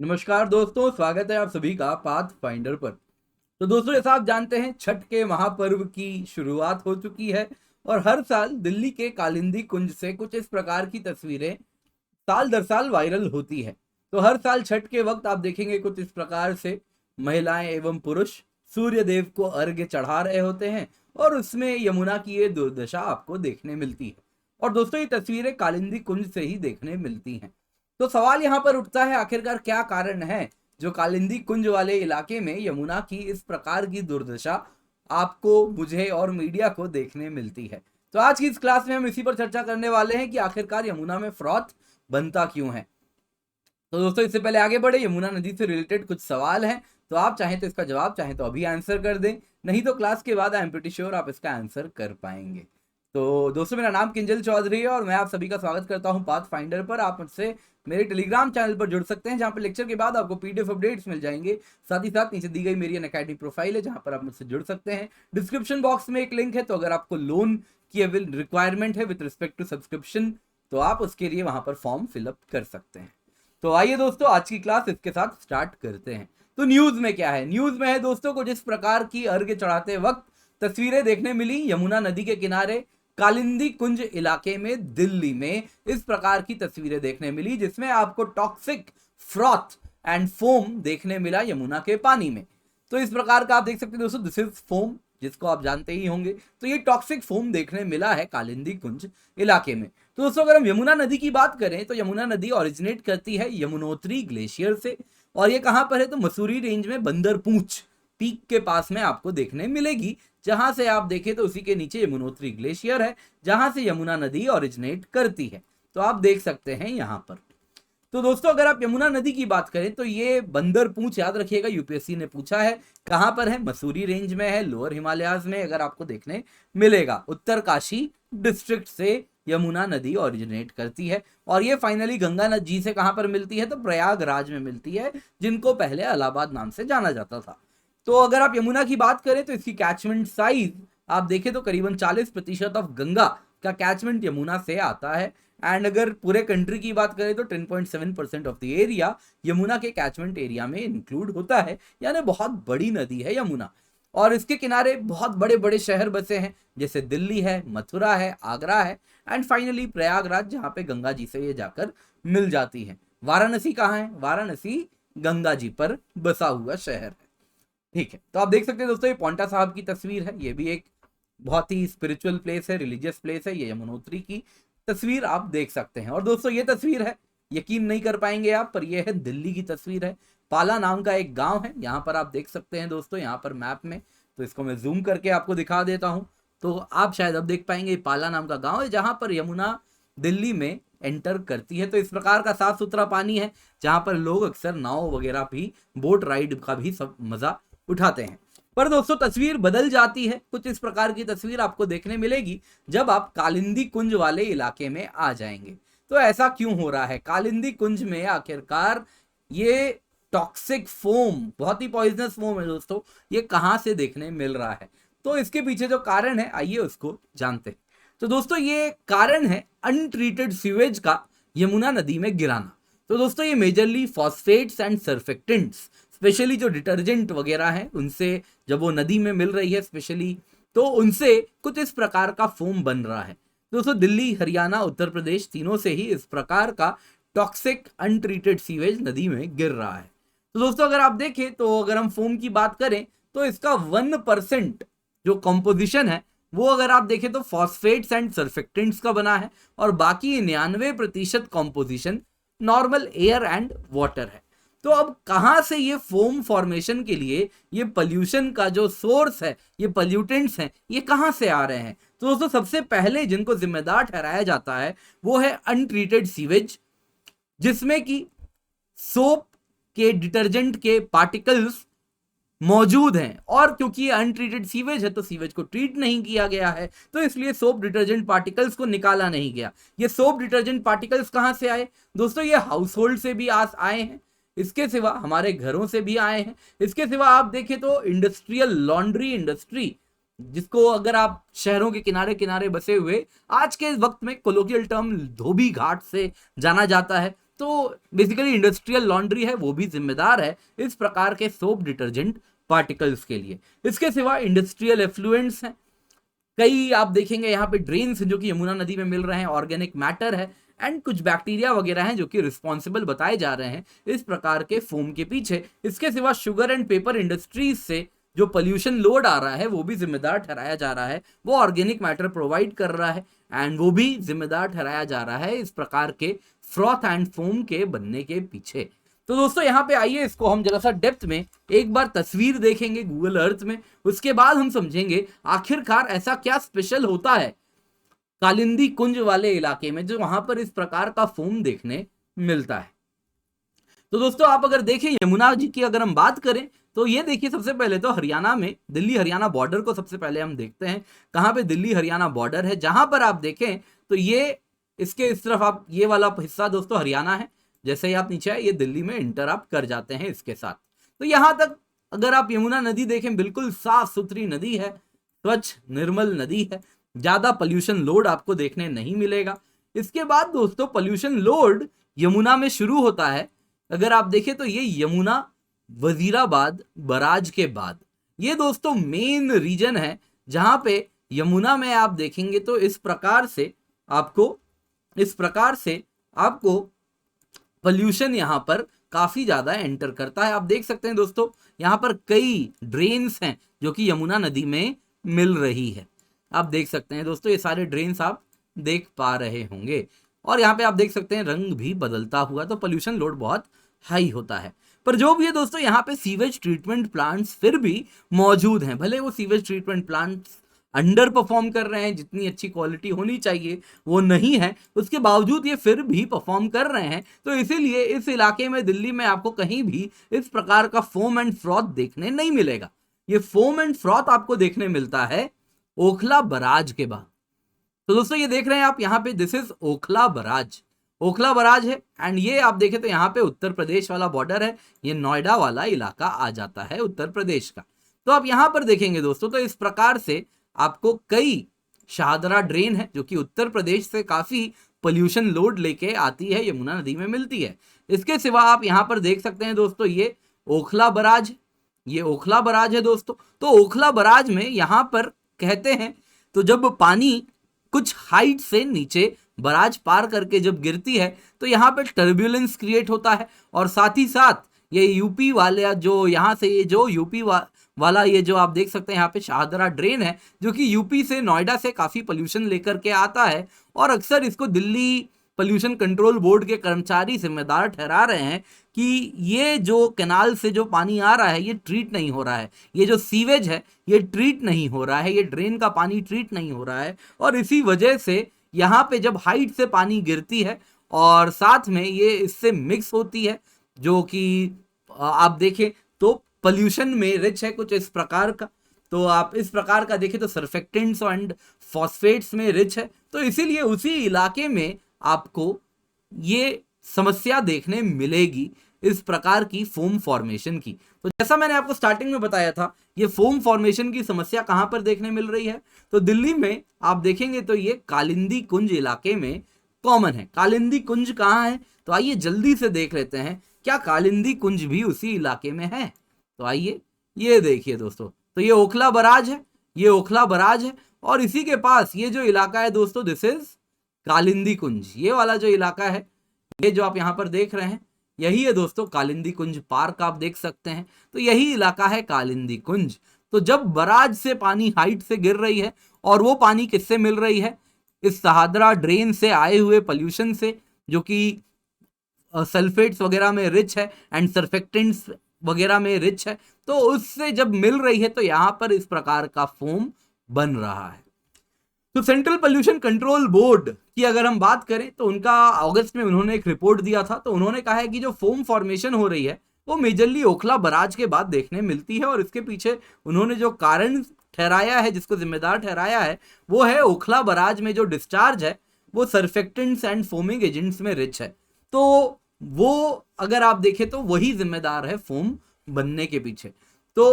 नमस्कार दोस्तों, स्वागत है आप सभी का पाथ फाइंडर पर। तो दोस्तों, जैसा आप जानते हैं, छठ के महापर्व की शुरुआत हो चुकी है और हर साल दिल्ली के कालिंदी कुंज से कुछ इस प्रकार की तस्वीरें साल दर साल वायरल होती है। तो हर साल छठ के वक्त आप देखेंगे कुछ इस प्रकार से महिलाएं एवं पुरुष सूर्य देव को अर्घ्य चढ़ा रहे होते हैं और उसमें यमुना की ये दुर्दशा आपको देखने मिलती है। और दोस्तों, ये तस्वीरें कालिंदी कुंज से ही देखने मिलती हैं। तो सवाल यहाँ पर उठता है, आखिरकार क्या कारण है जो कालिंदी कुंज वाले इलाके में यमुना की इस प्रकार की दुर्दशा आपको, मुझे और मीडिया को देखने मिलती है। तो आज की इस क्लास में हम इसी पर चर्चा करने वाले हैं कि आखिरकार यमुना में फ्रॉथ बनता क्यों है। तो दोस्तों, इससे पहले आगे बढ़े, यमुना नदी से रिलेटेड कुछ सवाल हैं, तो आप चाहें तो इसका जवाब चाहें तो अभी आंसर कर दें, नहीं तो क्लास के बाद आई एम प्रीटी श्योर आप इसका आंसर कर पाएंगे। तो दोस्तों, मेरा नाम किंजल चौधरी है और मैं आप सभी का स्वागत करता हूं पाथ फाइंडर पर। आप मुझसे मेरे टेलीग्राम चैनल पर जुड़ सकते हैं, जहां पर लेक्चर के बाद आपको पीडीएफ अपडेट्स मिल जाएंगे। साथ ही साथ नीचे दी गई मेरी अनअकैडमी प्रोफाइल है, जहां पर आप मुझसे जुड़ सकते हैं। डिस्क्रिप्शन बॉक्स में एक लिंक है, तो अगर आपको लोन की रिक्वायरमेंट है विद रिस्पेक्ट टू सब्सक्रिप्शन, तो आप उसके लिए वहां पर फॉर्म फिलअप कर सकते हैं। तो आइए दोस्तों, आज की क्लास इसके साथ स्टार्ट करते हैं। तो न्यूज में क्या है? न्यूज में है दोस्तों, को जिस प्रकार की अर्घ्य चढ़ाते वक्त तस्वीरें देखने मिली यमुना नदी के किनारे कालिंदी कुंज इलाके में दिल्ली में, इस प्रकार की तस्वीरें देखने मिली जिसमें आपको टॉक्सिक फ्रॉथ एंड फोम देखने मिला यमुना के पानी में। तो इस प्रकार का आप देख सकते हैं दोस्तों, दिस इज फोम, जिसको आप जानते ही होंगे। तो ये टॉक्सिक फोम देखने मिला है कालिंदी कुंज इलाके में। तो दोस्तों, अगर हम यमुना नदी की बात करें तो यमुना नदी ओरिजिनेट करती है यमुनोत्री ग्लेशियर से, और ये कहां पर है? तो मसूरी रेंज में बंदरपूंछ पीक के पास में आपको देखने मिलेगी। जहां से आप देखें तो उसी के नीचे यमुनोत्री ग्लेशियर है, जहां से यमुना नदी ओरिजिनेट करती है। तो आप देख सकते हैं यहां पर। तो दोस्तों, अगर आप यमुना नदी की बात करें तो ये बंदरपूंछ, याद रखिएगा, यूपीएससी ने पूछा है कहां पर है। मसूरी रेंज में है, लोअर हिमालयाज में अगर आपको देखने मिलेगा। उत्तरकाशी डिस्ट्रिक्ट से यमुना नदी ओरिजिनेट करती है और ये फाइनली गंगा नदी से कहां पर मिलती है? तो प्रयागराज में मिलती है, जिनको पहले इलाहाबाद नाम से जाना जाता था। तो अगर आप यमुना की बात करें तो इसकी कैचमेंट साइज आप देखें तो करीबन 40% ऑफ गंगा का कैचमेंट यमुना से आता है। एंड अगर पूरे कंट्री की बात करें तो 10.7% ऑफ द एरिया यमुना के कैचमेंट एरिया में इंक्लूड होता है, यानी बहुत बड़ी नदी है यमुना। और इसके किनारे बहुत बड़े बड़े शहर बसे हैं, जैसे दिल्ली है, मथुरा है, आगरा है, एंड फाइनली प्रयागराज, जहां पे गंगा जी से ये जाकर मिल जाती है। वाराणसी कहाँ है? वाराणसी गंगा जी पर बसा हुआ शहर है। ठीक है, तो आप देख सकते हैं दोस्तों, ये पौंटा साहब की तस्वीर है। ये भी एक बहुत ही स्पिरिचुअल प्लेस है, रिलीजियस प्लेस है। ये यमुनोत्री की तस्वीर आप देख सकते हैं। और दोस्तों, ये तस्वीर है, यकीन नहीं कर पाएंगे आप, पर यह है दिल्ली की तस्वीर है। पाला नाम का एक गांव है, यहाँ पर आप देख सकते हैं दोस्तों, यहाँ पर मैप में। तो इसको मैं जूम करके आपको दिखा देता हूँ, तो आप शायद अब देख पाएंगे। पाला नाम का गांव है, जहां पर यमुना दिल्ली में एंटर करती है। तो इस प्रकार का साफ सुथरा पानी है, जहां पर लोग अक्सर नाव वगैरह भी, बोट राइड का भी सब मजा उठाते हैं। पर दोस्तों, तस्वीर बदल जाती है। कुछ इस प्रकार की तस्वीर आपको देखने मिलेगी जब आप कालिंदी कुंज वाले इलाके में आ जाएंगे। तो ऐसा क्यों हो रहा है? कालिंदी कुंज में आखिरकार ये टॉक्सिक फोम, बहुत ही पॉइजनस फोम है दोस्तों, ये कहां से देखने मिल रहा है? तो इसके पीछे जो कारण है, आइए उसको जानते हैं। तो दोस्तों, ये कारण है अनट्रीटेड सीवेज का यमुना नदी में गिराना। तो दोस्तों, ये majorly phosphates and surfactants, specially जो डिटर्जेंट वगैरह है, उनसे जब वो नदी में मिल रही है स्पेशली, तो उनसे कुछ इस प्रकार का फोम बन रहा है। दोस्तों, दिल्ली, हरियाणा, उत्तर प्रदेश, तीनों से ही इस प्रकार का टॉक्सिक अनट्रीटेड सीवेज नदी में गिर रहा है। तो दोस्तों, अगर आप देखें तो अगर हम फोम की बात करें तो इसका 1% जो कंपोजिशन है वो अगर आप देखें तो फॉस्फेट्स एंड सर्फेक्टेंट्स का बना है, और बाकी 99% composition normal air and water है। तो अब कहां से ये फोम फॉर्मेशन के लिए ये पोल्यूशन का जो सोर्स है, ये पोल्यूटेंट्स हैं, ये कहां से आ रहे हैं? तो दोस्तों, सबसे पहले जिनको जिम्मेदार ठहराया जाता है वो है अनट्रीटेड सीवेज, जिसमें कि सोप के डिटर्जेंट के पार्टिकल्स मौजूद हैं। और क्योंकि ये अनट्रीटेड सीवेज है तो सीवेज को ट्रीट नहीं किया गया है, तो इसलिए सोप डिटर्जेंट पार्टिकल्स को निकाला नहीं गया। ये सोप डिटर्जेंट पार्टिकल्स कहां से आए? दोस्तों, ये हाउस होल्ड से भी आए हैं, इसके सिवा हमारे घरों से भी आए हैं। इसके सिवा आप देखें तो इंडस्ट्रियल लॉन्ड्री इंडस्ट्री, जिसको अगर आप शहरों के किनारे किनारे बसे हुए आज के वक्त में कोलोकियल टर्म धोबी घाट से जाना जाता है, तो बेसिकली इंडस्ट्रियल लॉन्ड्री है वो भी जिम्मेदार है इस प्रकार के सोप डिटर्जेंट पार्टिकल्स के लिए। इसके सिवा इंडस्ट्रियल एफ्लुएंट्स हैं, कई आप देखेंगे यहाँ पे ड्रेन्स जो कि यमुना नदी में मिल रहे हैं, ऑर्गेनिक मैटर है एंड कुछ बैक्टीरिया वगैरह हैं जो कि रिस्पॉन्सिबल बताए जा रहे हैं इस प्रकार के फोम के पीछे। इसके सिवा शुगर एंड पेपर इंडस्ट्रीज से जो पोल्यूशन लोड आ रहा है वो भी जिम्मेदार ठहराया जा रहा है, वो ऑर्गेनिक मैटर प्रोवाइड कर रहा है एंड वो भी जिम्मेदार ठहराया जा रहा है इस प्रकार के फ्रॉथ एंड फोम के बनने के पीछे। तो दोस्तों यहाँ पे आइए इसको हम जरा सा डेप्थ में एक बार तस्वीर देखेंगे गूगल अर्थ में, उसके बाद हम समझेंगे आखिरकार ऐसा क्या स्पेशल होता है कालिंदी कुंज वाले इलाके में जो वहां पर इस प्रकार का फोम देखने मिलता है। तो दोस्तों आप अगर देखें यमुना जी की अगर हम बात करें तो ये देखिए सबसे पहले तो हरियाणा में दिल्ली हरियाणा बॉर्डर को सबसे पहले हम देखते हैं कहां पे दिल्ली हरियाणा बॉर्डर है, जहां पर आप देखें तो ये इसके इस तरफ आप ये वाला हिस्सा दोस्तों हरियाणा है, जैसे ही आप नीचे आए ये दिल्ली में इंटर आप कर जाते हैं इसके साथ। तो यहां तक अगर आप यमुना नदी देखें बिल्कुल साफ सुथरी नदी है, स्वच्छ निर्मल नदी है, ज्यादा पोल्यूशन लोड आपको देखने नहीं मिलेगा। इसके बाद दोस्तों पोल्यूशन लोड यमुना में शुरू होता है, अगर आप देखें तो ये यमुना वजीराबाद बराज के बाद ये दोस्तों मेन रीजन है जहां पे यमुना में आप देखेंगे तो इस प्रकार से आपको पोल्यूशन यहां पर काफी ज्यादा एंटर करता है। आप देख सकते हैं दोस्तों यहां पर कई ड्रेन्स हैं जो कि यमुना नदी में मिल रही है, आप देख सकते हैं दोस्तों ये सारे ड्रेन्स आप देख पा रहे होंगे और यहाँ पे आप देख सकते हैं रंग भी बदलता हुआ, तो पोल्यूशन लोड बहुत हाई होता है। पर जो भी है दोस्तों यहाँ पे सीवेज ट्रीटमेंट प्लांट्स फिर भी मौजूद हैं, भले वो sewage treatment plants under perform कर रहे हैं, जितनी अच्छी क्वालिटी होनी चाहिए वो नहीं है, उसके बावजूद ये फिर भी परफॉर्म कर रहे हैं। तो इसीलिए इस इलाके में दिल्ली में आपको कहीं भी इस प्रकार का फोम एंड फ्रॉथ देखने नहीं मिलेगा। ये फोम एंड फ्रॉथ आपको देखने मिलता है ओखला बराज के बाद। तो दोस्तों ये देख रहे हैं आप यहाँ पे दिस इज ओखला बराज है एंड ये आप देखें तो यहाँ पे उत्तर प्रदेश वाला बॉर्डर है, ये नोएडा वाला इलाका आ जाता है उत्तर प्रदेश का। तो आप यहाँ पर देखेंगे दोस्तों तो इस प्रकार से आपको कई शाहदरा ड्रेन है जो कि उत्तर प्रदेश से काफी पोल्यूशन लोड लेके आती है, यमुना नदी में मिलती है। इसके सिवा आप यहाँ पर देख सकते हैं दोस्तों ये ओखला बराज है दोस्तों। तो ओखला बराज में यहाँ पर कहते हैं तो जब पानी कुछ हाइट से नीचे बराज पार करके जब गिरती है तो यहाँ पे टर्ब्यूलेंस क्रिएट होता है और साथ ही साथ ये यूपी वाले जो यहाँ से ये जो यूपी वाला ये जो आप देख सकते हैं यहाँ पे शाहदरा ड्रेन है जो कि यूपी से नोएडा से काफी पोल्यूशन लेकर के आता है और अक्सर इसको दिल्ली पोल्यूशन कंट्रोल बोर्ड के कर्मचारी जिम्मेदार ठहरा रहे हैं कि ये जो कैनाल से जो पानी आ रहा है ये ट्रीट नहीं हो रहा है, ये जो सीवेज है ये ट्रीट नहीं हो रहा है, ये ड्रेन का पानी ट्रीट नहीं हो रहा है और इसी वजह से यहाँ पे जब हाइट से पानी गिरती है और साथ में ये इससे मिक्स होती है जो कि आप देखें तो पोल्यूशन में रिच है कुछ इस प्रकार का। तो आप इस प्रकार का देखें तो सर्फेक्टेंट्स एंड फॉस्फेट्स में रिच है, तो इसीलिए उसी इलाके में आपको ये समस्या देखने मिलेगी इस प्रकार की फोम फॉर्मेशन की। तो जैसा मैंने आपको स्टार्टिंग में बताया था ये फोम फॉर्मेशन की समस्या कहां पर देखने मिल रही है, तो दिल्ली में आप देखेंगे तो ये कालिंदी कुंज इलाके में कॉमन है। कालिंदी कुंज कहां है तो आइए जल्दी से देख लेते हैं क्या कालिंदी कुंज भी उसी इलाके में है। तो आइए ये देखिए दोस्तों, तो ये ओखला बराज है और इसी के पास ये जो इलाका है दोस्तों दिस इज कालिंदी कुंज। ये वाला जो इलाका है ये जो आप यहाँ पर देख रहे हैं यही है दोस्तों कालिंदी कुंज पार्क, आप देख सकते हैं तो यही इलाका है कालिंदी कुंज। तो जब बराज से पानी हाइट से गिर रही है और वो पानी किससे मिल रही है, इस सहादरा ड्रेन से आए हुए पोल्यूशन से जो कि सल्फेट्स वगैरह में रिच है एंड सर्फेक्टेंट्स वगैरह में रिच है, तो उससे जब मिल रही है तो यहाँ पर इस प्रकार का फोम बन रहा है। तो सेंट्रल पोल्यूशन कंट्रोल बोर्ड की अगर हम बात करें तो उनका अगस्त में उन्होंने एक रिपोर्ट दिया था, तो उन्होंने कहा है कि जो फोम फॉर्मेशन हो रही है वो मेजरली ओखला बराज के बाद देखने मिलती है और इसके पीछे उन्होंने जो कारण ठहराया है, जिसको जिम्मेदार ठहराया है, वो है ओखला बराज में जो डिस्चार्ज है वो सर्फेक्टेंट्स एंड फोमिंग एजेंट्स में रिच है। तो वो अगर आप देखें तो वही जिम्मेदार है फोम बनने के पीछे। तो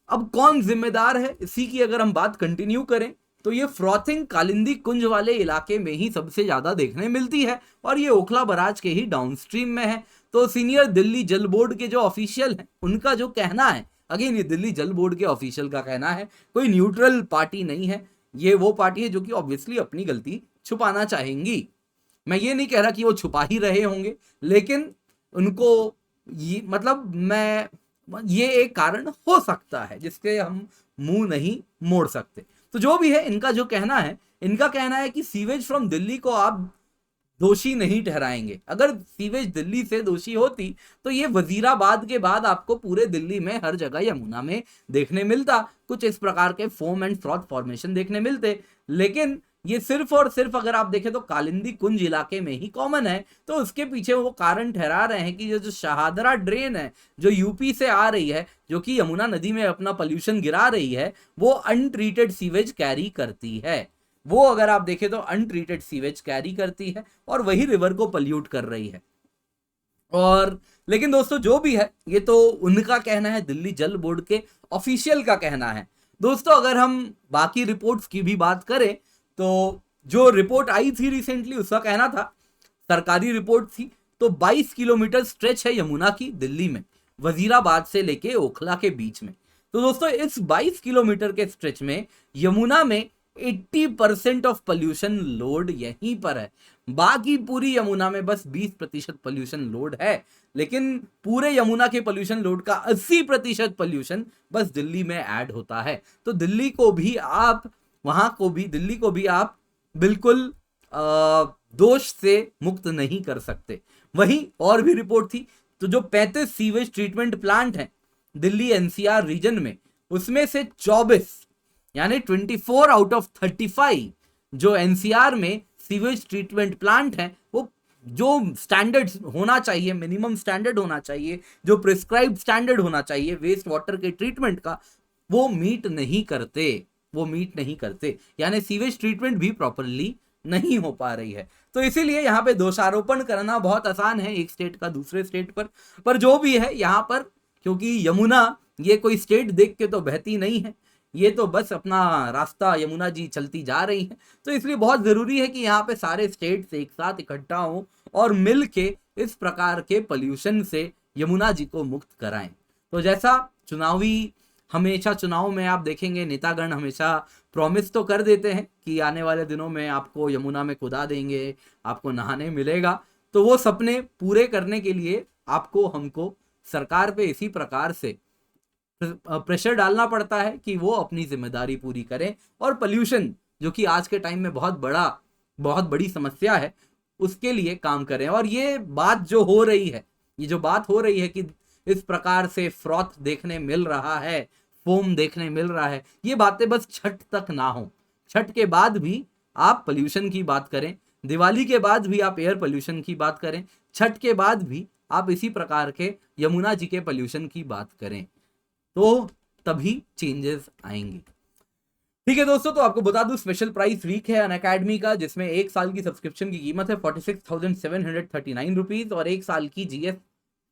अब कौन जिम्मेदार है इसी की अगर हम बात कंटिन्यू करें तो ये फ्रॉथिंग कालिंदी कुंज वाले इलाके में ही सबसे ज्यादा देखने मिलती है और ये ओखला बराज के ही डाउनस्ट्रीम में है। तो सीनियर दिल्ली जल बोर्ड के जो ऑफिशियल हैं उनका जो कहना है, अगेन ये दिल्ली जल बोर्ड के ऑफिशियल का कहना है, कोई न्यूट्रल पार्टी नहीं है, ये वो पार्टी है जो कि ऑब्वियसली अपनी गलती छुपाना चाहेंगी। मैं ये नहीं कह रहा कि वो छुपा ही रहे होंगे, लेकिन उनको ये मतलब ये एक कारण हो सकता है जिसके हम मुंह नहीं मोड़ सकते। तो जो भी है, इनका जो कहना है, इनका कहना है कि सीवेज फ्रॉम दिल्ली को आप दोषी नहीं ठहराएंगे। अगर सीवेज दिल्ली से दोषी होती तो ये वजीराबाद के बाद आपको पूरे दिल्ली में हर जगह यमुना में देखने मिलता, कुछ इस प्रकार के फोम एंड फ्रॉथ फॉर्मेशन देखने मिलते। लेकिन ये सिर्फ और सिर्फ अगर आप देखें तो कालिंदी कुंज इलाके में ही कॉमन है। तो उसके पीछे वो कारण ठहरा रहे हैं कि ये जो शहादरा ड्रेन है जो यूपी से आ रही है, जो कि यमुना नदी में अपना पोल्यूशन गिरा रही है, वो अनट्रीटेड सीवेज कैरी करती है। वो अगर आप देखें तो अनट्रीटेड सीवेज कैरी करती है और वही रिवर को पल्यूट कर रही है। और लेकिन दोस्तों जो भी है, ये तो उनका कहना है, दिल्ली जल बोर्ड के ऑफिशियल का कहना है। दोस्तों अगर हम बाकी रिपोर्ट्स की भी बात करें तो जो रिपोर्ट आई थी रिसेंटली, उसका कहना था, सरकारी रिपोर्ट थी, तो 22 किलोमीटर स्ट्रेच है यमुना की दिल्ली में, वजीराबाद से लेके ओखला के बीच में। तो दोस्तों इस 22 किलोमीटर के स्ट्रेच में यमुना में 80% ऑफ पोल्यूशन लोड यहीं पर है। बाकी पूरी यमुना में बस 20% पोल्यूशन लोड है, लेकिन पूरे यमुना के पोल्यूशन लोड का 80% पोल्यूशन बस दिल्ली में ऐड होता है। तो दिल्ली को भी आप दिल्ली को भी आप बिल्कुल दोष से मुक्त नहीं कर सकते। वहीं और भी रिपोर्ट थी, तो जो 35 सीवेज ट्रीटमेंट प्लांट हैं दिल्ली एनसीआर रीजन में, उसमें से 24 यानी 24 आउट ऑफ 35 जो एनसीआर में सीवेज ट्रीटमेंट प्लांट हैं, वो जो स्टैंडर्ड होना चाहिए, मिनिमम स्टैंडर्ड होना चाहिए, जो प्रिस्क्राइब्ड स्टैंडर्ड होना चाहिए वेस्ट वाटर के ट्रीटमेंट का, वो मीट नहीं करते। यानी सीवेज ट्रीटमेंट भी प्रॉपरली नहीं हो पा रही है। तो इसीलिए यहाँ पे दोषारोपण करना बहुत आसान है एक स्टेट का दूसरे स्टेट पर जो भी है यहाँ पर, क्योंकि यमुना ये कोई स्टेट देख के तो बहती नहीं है, ये तो बस अपना रास्ता यमुना जी चलती जा रही है। तो इसलिए बहुत जरूरी है कि यहाँ पे सारे स्टेट्स एक साथ इकट्ठा हों और मिल के इस प्रकार के पोल्यूशन से यमुना जी को मुक्त कराएं। तो जैसा हमेशा चुनाव में आप देखेंगे नेतागण हमेशा प्रॉमिस तो कर देते हैं कि आने वाले दिनों में आपको यमुना में खुदा देंगे, आपको नहाने मिलेगा। तो वो सपने पूरे करने के लिए आपको हमको सरकार पे इसी प्रकार से प्रेशर डालना पड़ता है कि वो अपनी जिम्मेदारी पूरी करें और पोल्यूशन, जो कि आज के टाइम में बहुत बड़ी समस्या है, उसके लिए काम करें। और ये बात जो हो रही है कि इस प्रकार से फ्रॉथ देखने मिल रहा है, फोम देखने मिल रहा है, ये बातें बस छठ तक ना हो। छठ के बाद भी आप पोल्यूशन की बात करें, दिवाली के बाद भी आप एयर पोल्यूशन की बात करें, छठ के बाद भी आप इसी प्रकार के यमुना जी के पोल्यूशन की बात करें, तो तभी चेंजेस आएंगे। ठीक है दोस्तों, तो आपको बता दूं स्पेशल प्राइस वीक है अनअकैडमी का, जिसमें एक साल की सब्सक्रिप्शन की कीमत है 46,739 रुपीज और एक साल की जीएस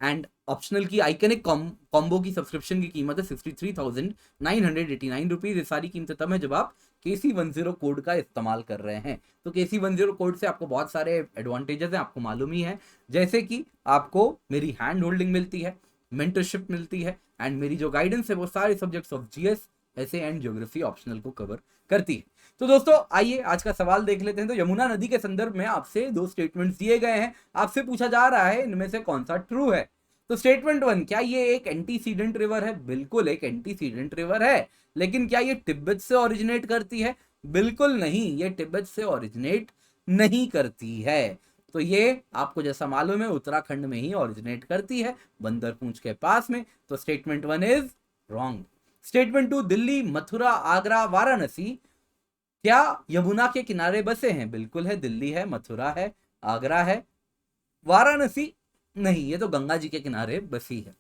एंड ऑप्शनल की आइकनिक कॉम्बो की सब्सक्रिप्शन की कीमत है 63,989 रुपीज। ये सारी कीमतें तब है जब आप KC10 कोड का इस्तेमाल कर रहे हैं। तो KC10 कोड से आपको बहुत सारे एडवांटेजेस हैं, आपको मालूम ही है, जैसे कि आपको मेरी हैंड होल्डिंग मिलती है, मेंटरशिप मिलती है, एंड मेरी जो गाइडेंस है वो सारे सब्जेक्ट्स ऑफ जीएस, ऐसे एंड ज्योग्राफी ऑप्शनल को कवर करती है। तो दोस्तों आइए आज का सवाल देख लेते हैं। तो यमुना नदी के संदर्भ में आपसे 2 स्टेटमेंट्स दिए गए हैं, आपसे पूछा जा रहा है इनमें से कौन सा ट्रू है। तो स्टेटमेंट 1, क्या ये एक एंटीसीडेंट रिवर है? बिल्कुल एक एंटीसीडेंट रिवर है। लेकिन क्या ये तिब्बत से ओरिजिनेट करती है? बिल्कुल नहीं, ये तिब्बत से ओरिजिनेट नहीं करती है। तो ये आपको जैसा मालूम है उत्तराखंड में ही ओरिजिनेट करती है, बंदरपूंछ के पास में। तो statement 1 is wrong. Statement 2, Delhi, Mathura, Agra, Varanasi क्या यमुना के किनारे बसे हैं? बिल्कुल है, दिल्ली है, मथुरा है, आगरा है, वाराणसी नहीं, ये तो गंगा जी के किनारे बसी है।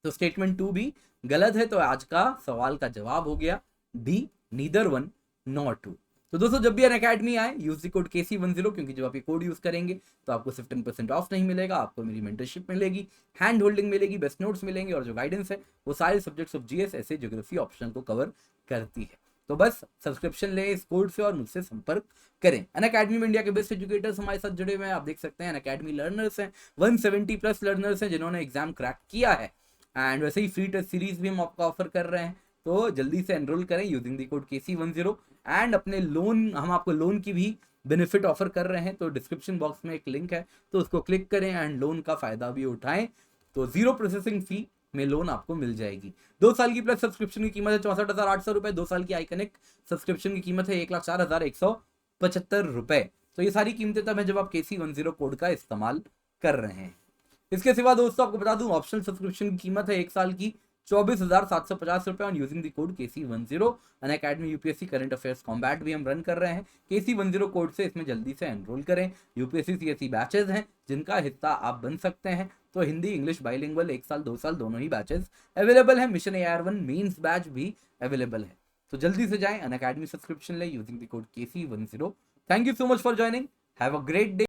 तो स्टेटमेंट 2 भी गलत है। तो आज का सवाल का जवाब हो गया डी, नीदर 1 नॉर 2। तो दोस्तों जब भी अनअकैडमी आए यूज द कोड KC10, क्योंकि जब आप ये कोड यूज करेंगे तो आपको सिर्फ 10% ऑफ नहीं मिलेगा, आपको मेरी मेंटरशिप मिलेगी, हैंड होल्डिंग मिलेगी, बेस्ट नोट्स मिलेंगे और जो गाइडेंस है वो सारे सब्जेक्ट्स ऑफ जीएस, ऐसे ज्योग्राफी ऑप्शनल को कवर करती है। तो बस सब्सक्रिप्शन लें इस कोड से और मुझसे संपर्क करें। अनअकैडमी में इंडिया के बेस्ट एजुकेटर्स हमारे साथ जुड़े हुए हैं, आप देख सकते हैं अनअकैडमी लर्नर्स हैं, 170 प्लस लर्नर्स हैं जिन्होंने एग्जाम क्रैक किया है। एंड वैसे ही फ्री टेस्ट सीरीज भी हम आपको ऑफर कर रहे हैं, तो जल्दी से एनरोल करें using the code KC10। And अपने लोन, हम आपको लोन की भी बेनिफिट ऑफर कर रहे हैं, तो डिस्क्रिप्शन बॉक्स में एक लिंक है, तो उसको क्लिक करें एंड लोन का फायदा भी उठाएं। तो 0 प्रोसेसिंग फी में लोन आपको मिल जाएगी। 2 साल की प्लस सब्सक्रिप्शन की कीमत है 64,800 रुपए, 2 साल की आइकनिक सब्सक्रिप्शन की कीमत है 1,04,175 रुपए। तो ये सारी कीमतें तब है जब आप KC10 कोड का इस्तेमाल कर रहे हैं। इसके सिवा दोस्तों आपको बता दूं, ऑप्शनल सब्सक्रिप्शन की कीमत है 1 साल की 24,750 रुपए on using the code KC10। Unacademy UPSC current affairs combat भी हम रन कर रहे हैं, KC10 कोड से इसमें जल्दी से एनरोल करें। UPSC CSE बैचेस हैं जिनका हिस्सा आप बन सकते हैं, तो हिंदी इंग्लिश बाइलिंगुअल 1 साल 2 साल दोनों ही बैचेस अवेलेबल है। मिशन AR1 मेंस बैच भी अवेलेबल है, तो जल्दी से जाएं अनअकैडमी सब्सक्रिप्शन ले using the code KC10। Thank you so much for joining, have a great day.